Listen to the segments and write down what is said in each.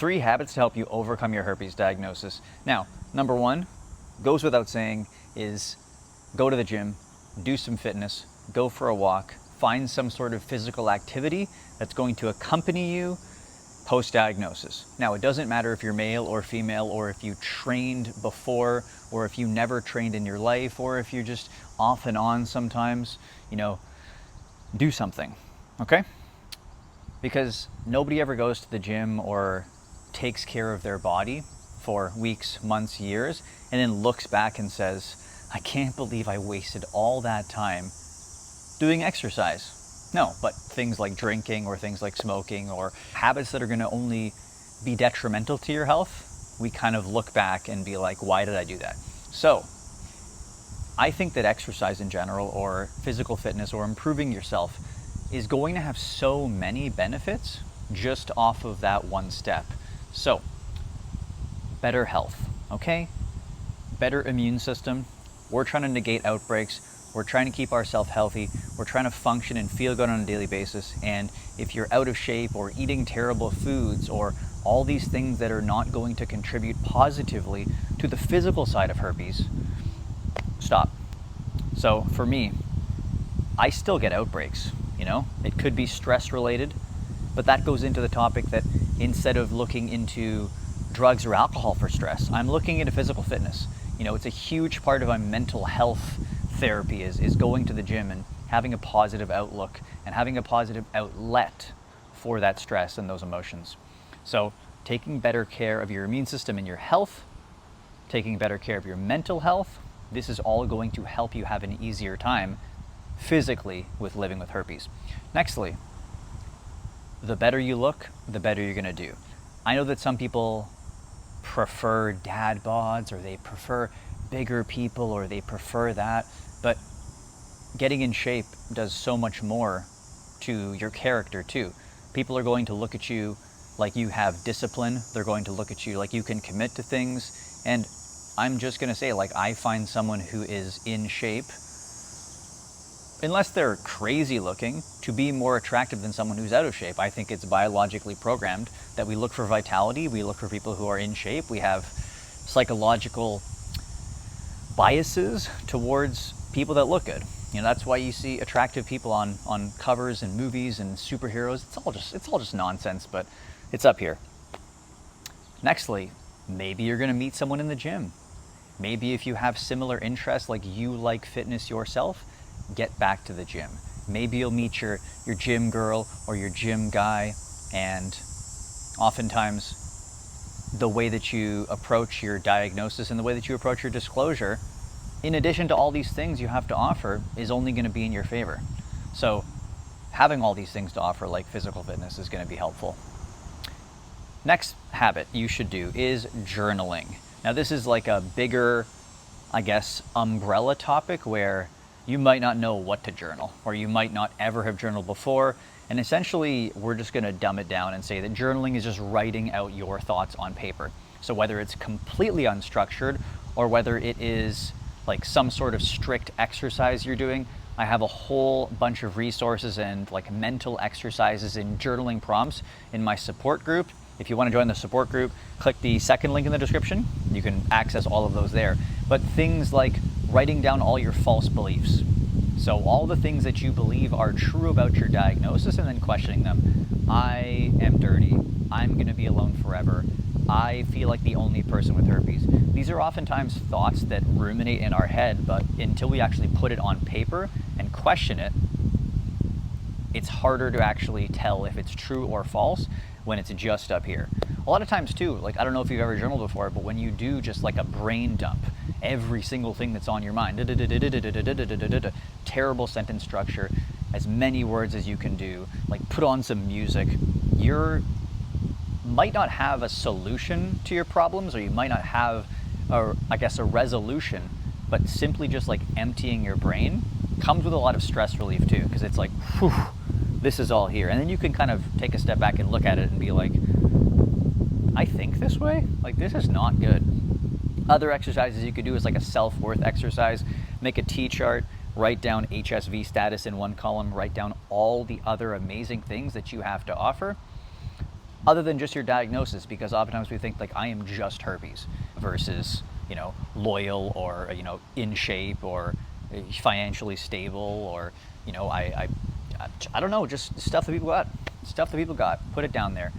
3 habits to help you overcome your herpes diagnosis. Now, number 1, goes without saying, is go to the gym, do some fitness, go for a walk, find some sort of physical activity that's going to accompany you post-diagnosis. Now, it doesn't matter if you're male or female, or if you trained before, or if you never trained in your life, or if you're just off and on sometimes, do something, okay? Because nobody ever goes to the gym or takes care of their body for weeks, months, years, and then looks back and says, I can't believe I wasted all that time doing exercise. No, but things like drinking or things like smoking or habits that are going to only be detrimental to your health, we kind of look back and be like, why did I do that? So I think that exercise in general, or physical fitness, or improving yourself is going to have so many benefits just off of that one step. So better health, okay? Better immune system. We're trying to negate outbreaks. We're trying to keep ourselves healthy. We're trying to function and feel good on a daily basis. And if you're out of shape or eating terrible foods or all these things that are not going to contribute positively to the physical side of herpes, stop. So for me, I still get outbreaks, It could be stress related, but that goes into the topic that instead of looking into drugs or alcohol for stress, I'm looking into physical fitness. It's a huge part of my mental health therapy is going to the gym and having a positive outlook and having a positive outlet for that stress and those emotions. So taking better care of your immune system and your health, taking better care of your mental health, this is all going to help you have an easier time physically with living with herpes. Nextly, the better you look, the better you're gonna do. I know that some people prefer dad bods, or they prefer bigger people, or they prefer that, but getting in shape does so much more to your character too. People are going to look at you like you have discipline. They're going to look at you like you can commit to things. And I'm just gonna say, I find someone who is in shape, unless they're crazy looking, to be more attractive than someone who's out of shape. I think it's biologically programmed that we look for vitality, we look for people who are in shape. We have psychological biases towards people that look good. That's why you see attractive people on covers and movies and superheroes. It's all just nonsense, but it's up here. Nextly, maybe you're gonna meet someone in the gym. Maybe if you have similar interests, like you like fitness yourself, get back to the gym. Maybe you'll meet your gym girl or your gym guy, and oftentimes the way that you approach your diagnosis and the way that you approach your disclosure, in addition to all these things you have to offer, is only going to be in your favor. So having all these things to offer, like physical fitness, is going to be helpful. Next habit you should do is journaling. Now this is like a bigger, umbrella topic where you might not know what to journal, or you might not ever have journaled before. And essentially, we're just going to dumb it down and say that journaling is just writing out your thoughts on paper. So whether it's completely unstructured, or whether it is like some sort of strict exercise you're doing, I have a whole bunch of resources and mental exercises and journaling prompts in my support group. If you want to join the support group, click the second link in the description. You can access all of those there. But things like writing down all your false beliefs. So all the things that you believe are true about your diagnosis, and then questioning them. I am dirty. I'm going to be alone forever. I feel like the only person with herpes. These are oftentimes thoughts that ruminate in our head, but until we actually put it on paper and question it, it's harder to actually tell if it's true or false when it's just up here. A lot of times too, I don't know if you've ever journaled before, but when you do just a brain dump, every single thing that's on your mind, terrible sentence structure, as many words as you can do, put on some music, you might not have a solution to your problems, or you might not have a resolution, but simply just emptying your brain comes with a lot of stress relief too, because it's whew, this is all here. And then you can kind of take a step back and look at it and be like, I think this way? This is not good. Other exercises you could do is a self-worth exercise. Make a T-chart, write down HSV status in one column, write down all the other amazing things that you have to offer. other than just your diagnosis, because oftentimes we think like I am just herpes versus, you know, loyal or, you know, in shape or financially stable or, you know, I don't know, just stuff that people got, put it down there.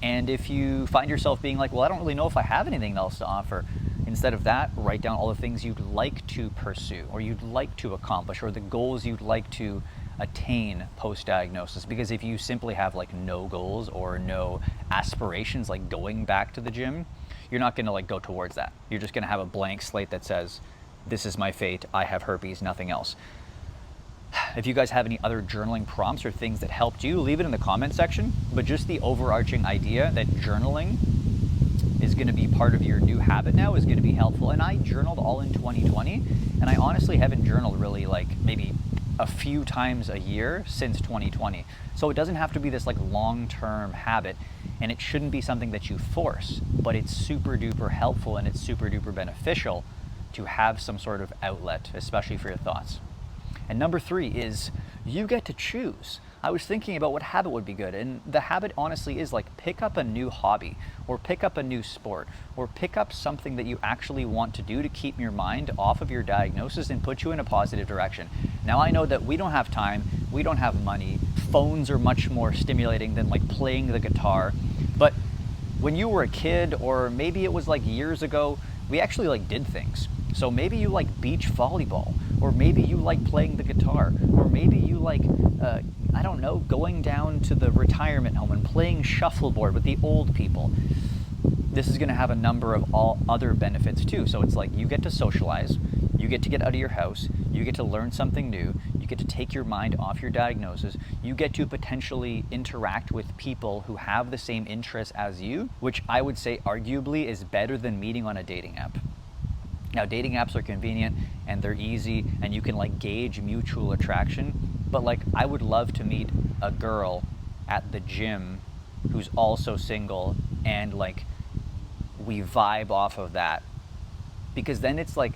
And if you find yourself being like, well, I don't really know if I have anything else to offer, instead of that, write down all the things you'd like to pursue or you'd like to accomplish or the goals you'd like to attain post-diagnosis. Because if you simply have like no goals or no aspirations, like going back to the gym, you're not gonna like go towards that. You're just gonna have a blank slate that says, this is my fate, I have herpes, nothing else. If you guys have any other journaling prompts or things that helped you, leave it in the comment section. But just the overarching idea that journaling is going to be part of your new habit now is going to be helpful. And I journaled all in 2020, and I honestly haven't journaled really like maybe a few times a year since 2020. So it doesn't have to be this like long-term habit, and it shouldn't be something that you force, but it's super duper helpful and it's super duper beneficial to have some sort of outlet, especially for your thoughts. And number 3 is you get to choose. I was thinking about what habit would be good, and the habit honestly is like pick up a new hobby or pick up a new sport or pick up something that you actually want to do to keep your mind off of your diagnosis and put you in a positive direction. Now I know that we don't have time, we don't have money, phones are much more stimulating than like playing the guitar, but when you were a kid or maybe it was like years ago, we actually like did things. So maybe you like beach volleyball, or maybe you like playing the guitar, or maybe you like, I don't know, going down to the retirement home and playing shuffleboard with the old people. This is going to have a number of all other benefits too. So it's like you get to socialize, you get to get out of your house, you get to learn something new, you get to take your mind off your diagnosis, you get to potentially interact with people who have the same interests as you, which I would say arguably is better than meeting on a dating app. Now, dating apps are convenient and they're easy and you can like gauge mutual attraction, but like I would love to meet a girl at the gym who's also single and like we vibe off of that, because then it's like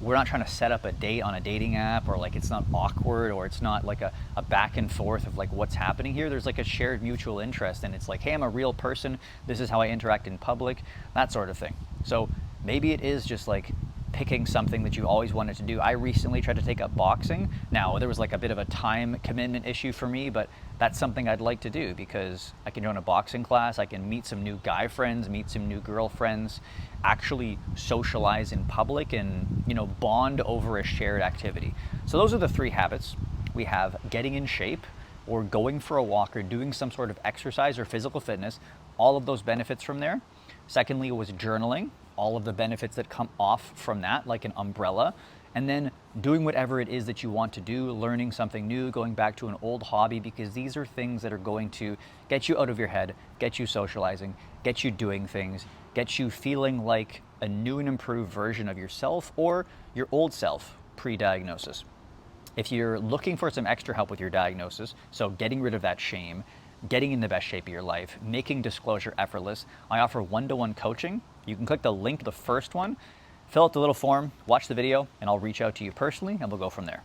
we're not trying to set up a date on a dating app, or like it's not awkward, or it's not like a back and forth of like what's happening here. There's like a shared mutual interest and it's like, hey, I'm a real person, this is how I interact in public, that sort of thing. So maybe it is just like picking something that you always wanted to do. I recently tried to take up boxing. Now, there was like a bit of a time commitment issue for me, but that's something I'd like to do because I can join a boxing class, I can meet some new guy friends, meet some new girlfriends, actually socialize in public and, you know, bond over a shared activity. So those are the 3 habits. We have getting in shape or going for a walk or doing some sort of exercise or physical fitness, all of those benefits from there. Secondly, was journaling, all of the benefits that come off from that, like an umbrella. And then doing whatever it is that you want to do, learning something new, going back to an old hobby, because these are things that are going to get you out of your head, get you socializing, get you doing things, get you feeling like a new and improved version of yourself or your old self pre-diagnosis. If you're looking for some extra help with your diagnosis, so getting rid of that shame, getting in the best shape of your life, making disclosure effortless, I offer one-to-one coaching. You can click the link to the first one, fill out the little form, watch the video, and I'll reach out to you personally and we'll go from there.